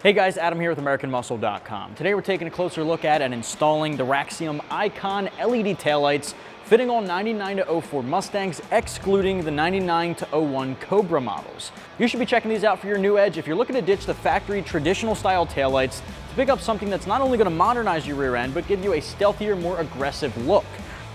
Hey guys, Adam here with AmericanMuscle.com. Today we're taking a closer look at and installing the Raxiom Icon LED taillights fitting all 99 to 04 Mustangs, excluding the 99 to 01 Cobra models. You should be checking these out for your new edge if you're looking to ditch the factory traditional style taillights to pick up something that's not only going to modernize your rear end, but give you a stealthier, more aggressive look.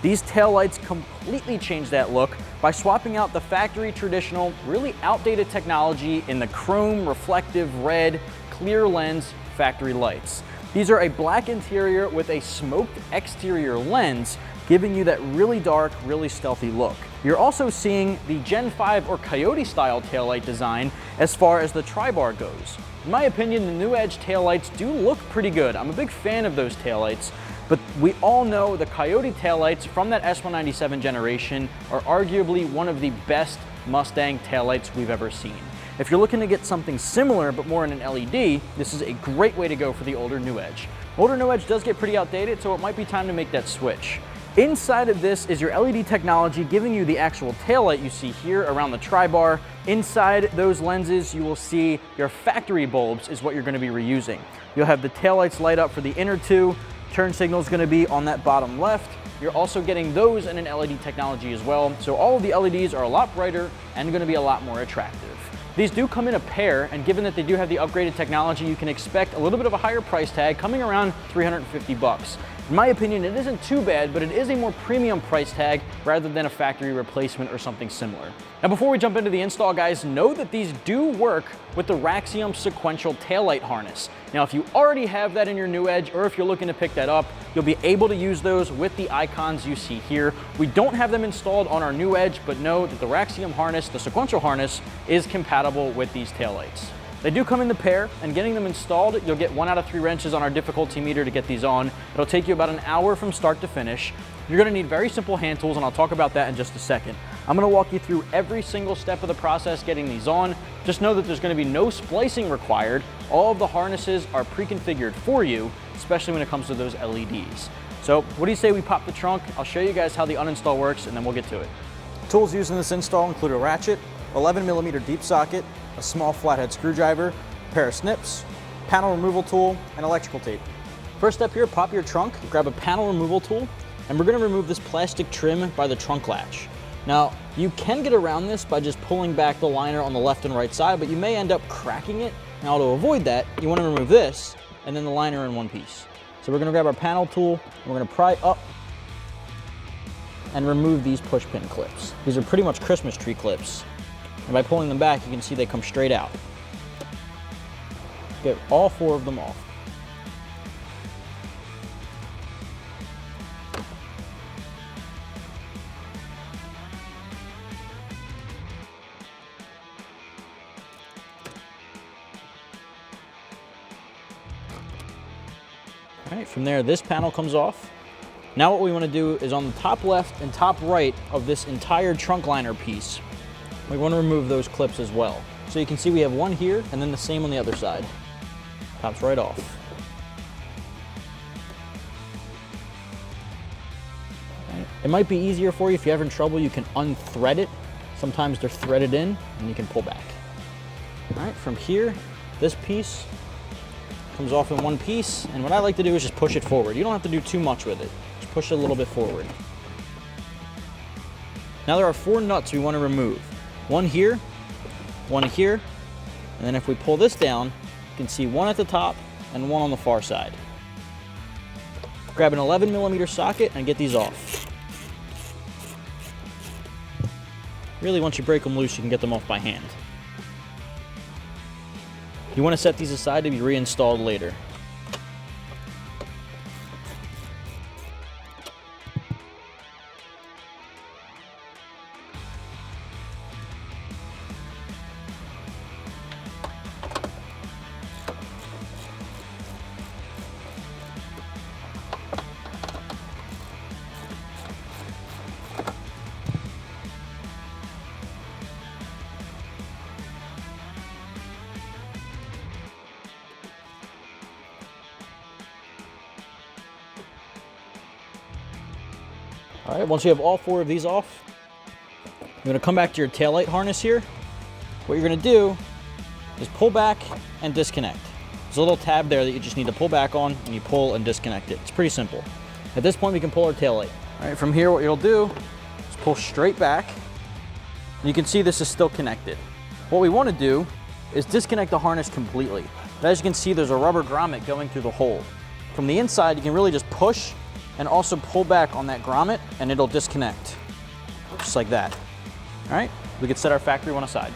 These taillights completely change that look by swapping out the factory traditional, really outdated technology in the chrome, reflective, red, clear lens factory lights. These are a black interior with a smoked exterior lens, giving you that really dark, really stealthy look. You're also seeing the Gen 5 or Coyote style taillight design as far as the tri-bar goes. In my opinion, the new Edge taillights do look pretty good. I'm a big fan of those taillights, but we all know the Coyote taillights from that S197 generation are arguably one of the best Mustang taillights we've ever seen. If you're looking to get something similar but more in an LED, this is a great way to go for the older New Edge. Older New Edge does get pretty outdated, so it might be time to make that switch. Inside of this is your LED technology giving you the actual taillight you see here around the tri-bar. Inside those lenses, you will see your factory bulbs is what you're going to be reusing. You'll have the taillights light up for the inner two. Turn signal is going to be on that bottom left. You're also getting those in an LED technology as well. So all of the LEDs are a lot brighter and going to be a lot more attractive. These do come in a pair, and given that they do have the upgraded technology, you can expect a little bit of a higher price tag, coming around 350 bucks. In my opinion, it isn't too bad, but it is a more premium price tag rather than a factory replacement or something similar. Now, before we jump into the install, guys, know that these do work with the Raxiom sequential taillight harness. Now, if you already have that in your new Edge, or if you're looking to pick that up, you'll be able to use those with the icons you see here. We don't have them installed on our new Edge, but know that the Raxiom harness, the sequential harness, is compatible with these taillights. They do come in the pair, and getting them installed, you'll get 1 out of 3 wrenches on our difficulty meter to get these on. It'll take you about an hour from start to finish. You're gonna need very simple hand tools, and I'll talk about that in just a second. I'm gonna walk you through every single step of the process getting these on. Just know that there's gonna be no splicing required. All of the harnesses are pre-configured for you, especially when it comes to those LEDs. So what do you say we pop the trunk? I'll show you guys how the uninstall works, and then we'll get to it. Tools used in this install include a ratchet, 11mm deep socket, a small flathead screwdriver, a pair of snips, panel removal tool, and electrical tape. First step here, pop your trunk, grab a panel removal tool, and we're gonna remove this plastic trim by the trunk latch. Now, you can get around this by just pulling back the liner on the left and right side, but you may end up cracking it. Now, to avoid that, you wanna remove this, and then the liner in one piece. So we're gonna grab our panel tool, and we're gonna pry up and remove these push pin clips. These are pretty much Christmas tree clips. And by pulling them back, you can see they come straight out. Get all 4 of them off. All right, from there, this panel comes off. Now what we want to do is on the top left and top right of this entire trunk liner piece, we want to remove those clips as well. So you can see we have one here and then the same on the other side. Pops right off. Right. It might be easier for you if you're having trouble, you can unthread it. Sometimes they're threaded in and you can pull back. All right, from here, this piece comes off in one piece, and what I like to do is just push it forward. You don't have to do too much with it. Just push it a little bit forward. Now there are 4 nuts we want to remove. One here, and then if we pull this down, you can see one at the top and one on the far side. Grab an 11mm socket and get these off. Really, once you break them loose, you can get them off by hand. You want to set these aside to be reinstalled later. All right, once you have all 4 of these off, you're gonna come back to your taillight harness here. What you're gonna do is pull back and disconnect. There's a little tab there that you just need to pull back on, and you pull and disconnect it. It's pretty simple. At this point, we can pull our taillight. All right, from here, what you'll do is pull straight back. And you can see this is still connected. What we want to do is disconnect the harness completely. But as you can see, there's a rubber grommet going through the hole. From the inside, you can really just push and also pull back on that grommet, and it'll disconnect, just like that. All right, we can set our factory one aside.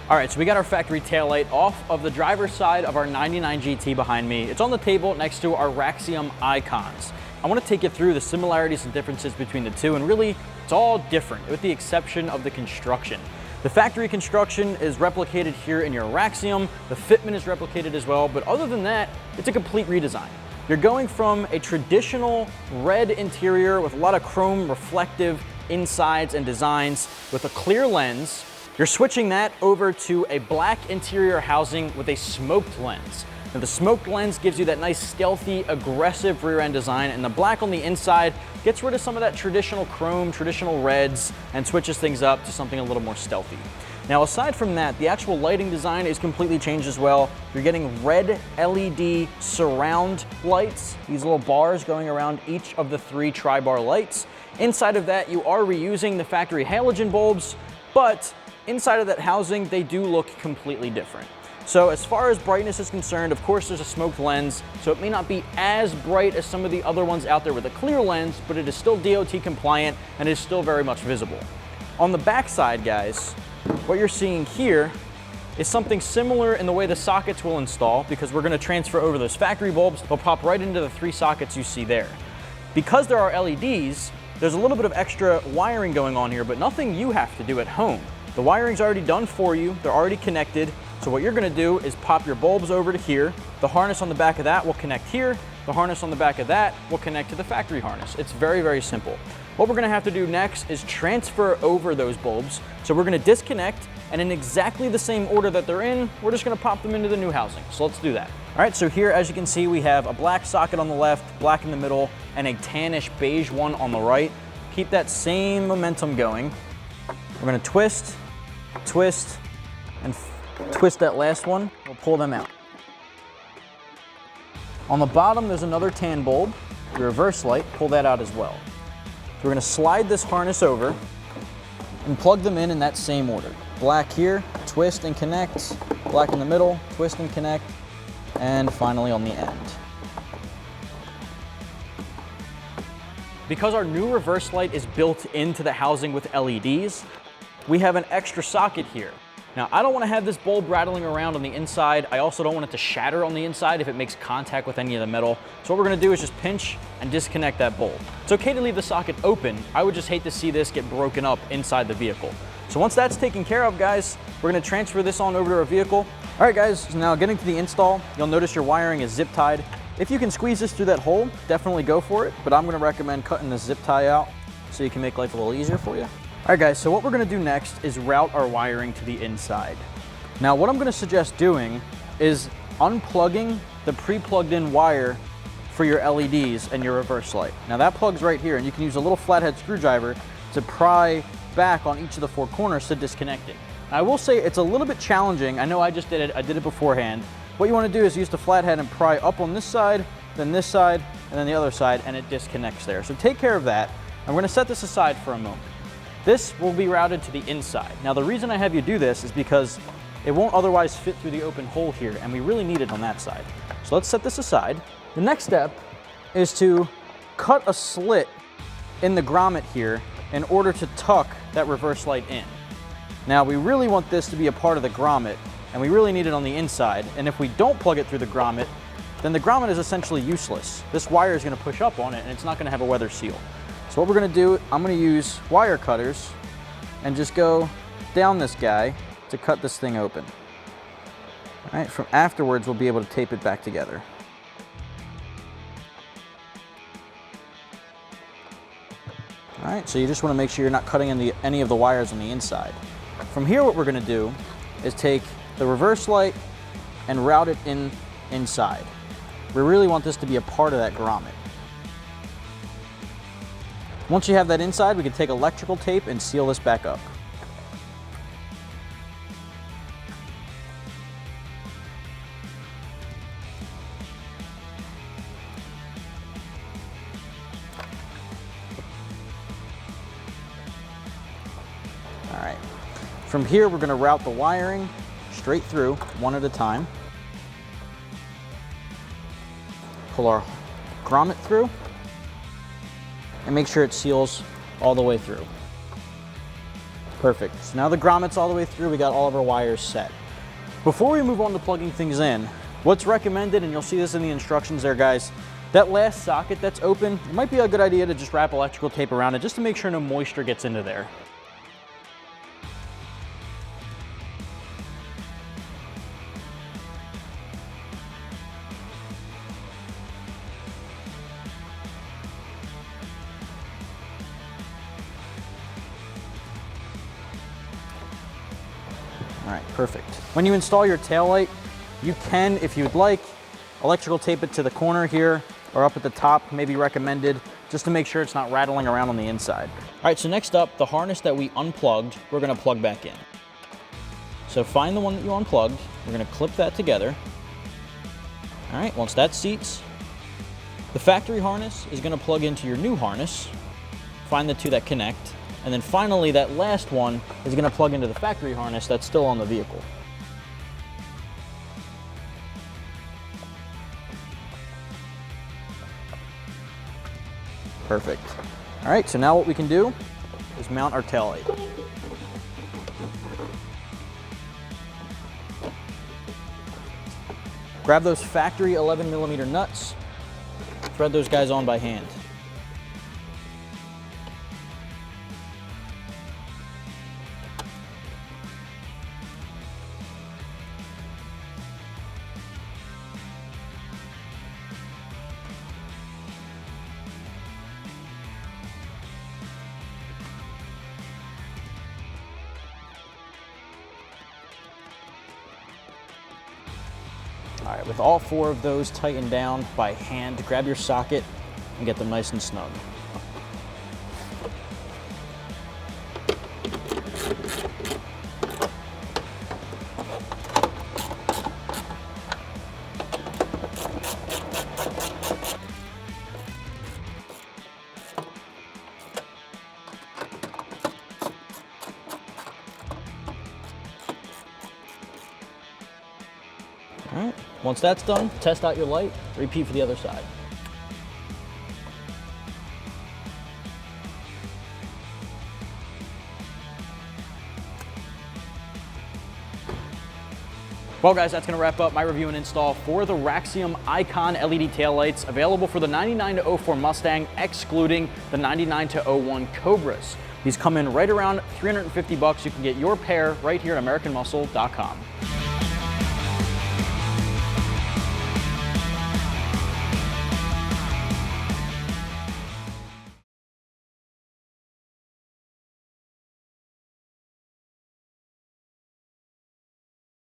All right, so we got our factory taillight off of the driver's side of our 99 GT behind me. It's on the table next to our Raxiom Icons. I want to take you through the similarities and differences between the two, and really, it's all different with the exception of the construction. The factory construction is replicated here in your Raxiom. The fitment is replicated as well, but other than that, it's a complete redesign. You're going from a traditional red interior with a lot of chrome reflective insides and designs with a clear lens. You're switching that over to a black interior housing with a smoked lens. Now the smoked lens gives you that nice stealthy, aggressive rear end design, and the black on the inside gets rid of some of that traditional chrome, traditional reds, and switches things up to something a little more stealthy. Now aside from that, the actual lighting design is completely changed as well. You're getting red LED surround lights, these little bars going around each of the 3 tri-bar lights. Inside of that, you are reusing the factory halogen bulbs, but inside of that housing, they do look completely different. So as far as brightness is concerned, of course there's a smoked lens, so it may not be as bright as some of the other ones out there with a clear lens, but it is still DOT compliant and is still very much visible. On the back side, guys, what you're seeing here is something similar in the way the sockets will install, because we're gonna transfer over those factory bulbs. They'll pop right into the 3 sockets you see there. Because there are LEDs, there's a little bit of extra wiring going on here, but nothing you have to do at home. The wiring's already done for you, they're already connected, so what you're gonna do is pop your bulbs over to here, the harness on the back of that will connect here, the harness on the back of that will connect to the factory harness. It's very, very simple. What we're gonna have to do next is transfer over those bulbs, so we're gonna disconnect, and in exactly the same order that they're in, we're just gonna pop them into the new housing. So let's do that. All right, so here, as you can see, we have a black socket on the left, black in the middle, and a tannish beige one on the right. Keep that same momentum going. We're gonna twist, twist, and twist that last one. We'll pull them out. On the bottom, there's another tan bulb. The reverse light, pull that out as well. So we're gonna slide this harness over and plug them in that same order. Black here, twist and connect, black in the middle, twist and connect, and finally on the end. Because our new reverse light is built into the housing with LEDs, we have an extra socket here. Now, I don't want to have this bulb rattling around on the inside. I also don't want it to shatter on the inside if it makes contact with any of the metal. So what we're going to do is just pinch and disconnect that bulb. It's okay to leave the socket open. I would just hate to see this get broken up inside the vehicle. So once that's taken care of, guys, we're going to transfer this on over to our vehicle. All right, guys, so now getting to the install, you'll notice your wiring is zip tied. If you can squeeze this through that hole, definitely go for it, but I'm going to recommend cutting this zip tie out so you can make life a little easier for you. All right, guys, so what we're gonna do next is route our wiring to the inside. Now, what I'm gonna suggest doing is unplugging the pre-plugged in wire for your LEDs and your reverse light. Now that plugs right here, and you can use a little flathead screwdriver to pry back on each of the 4 corners to disconnect it. Now, I will say it's a little bit challenging. I know I just did it, I did it beforehand. What you wanna do is use the flathead and pry up on this side, then this side, and then the other side, and it disconnects there. So take care of that. I'm gonna set this aside for a moment. This will be routed to the inside. Now, the reason I have you do this is because it won't otherwise fit through the open hole here, and we really need it on that side. So let's set this aside. The next step is to cut a slit in the grommet here in order to tuck that reverse light in. Now, we really want this to be a part of the grommet, and we really need it on the inside. And if we don't plug it through the grommet, then the grommet is essentially useless. This wire is gonna push up on it, and it's not gonna have a weather seal. So what we're gonna do, I'm gonna use wire cutters and just go down this guy to cut this thing open. All right, from afterwards, we'll be able to tape it back together. All right, so you just wanna make sure you're not cutting any of the wires on the inside. From here, what we're gonna do is take the reverse light and route it inside. We really want this to be a part of that grommet. Once you have that inside, we can take electrical tape and seal this back up. From here, we're gonna route the wiring straight through, one at a time. Pull our grommet through and make sure it seals all the way through. Perfect. So now the grommet's all the way through, we got all of our wires set. Before we move on to plugging things in, what's recommended, and you'll see this in the instructions there, guys, that last socket that's open, it might be a good idea to just wrap electrical tape around it just to make sure no moisture gets into there. All right, perfect. When you install your taillight, you can, if you'd like, electrical tape it to the corner here or up at the top, maybe recommended, just to make sure it's not rattling around on the inside. All right, so next up, the harness that we unplugged, we're gonna plug back in. So find the one that you unplugged, we're gonna clip that together. All right, once that seats, the factory harness is gonna plug into your new harness, find the two that connect, and then finally, that last one is gonna plug into the factory harness that's still on the vehicle. Perfect. All right, so now what we can do is mount our taillight. Grab those factory 11mm nuts, thread those guys on by hand. All right, with all four of those tightened down by hand, grab your socket and get them nice and snug. All right, once that's done, test out your light, repeat for the other side. Well guys, that's gonna wrap up my review and install for the Raxiom Icon LED taillights, available for the 99 to 04 Mustang, excluding the 99 to 01 Cobras. These come in right around $350. You can get your pair right here at AmericanMuscle.com.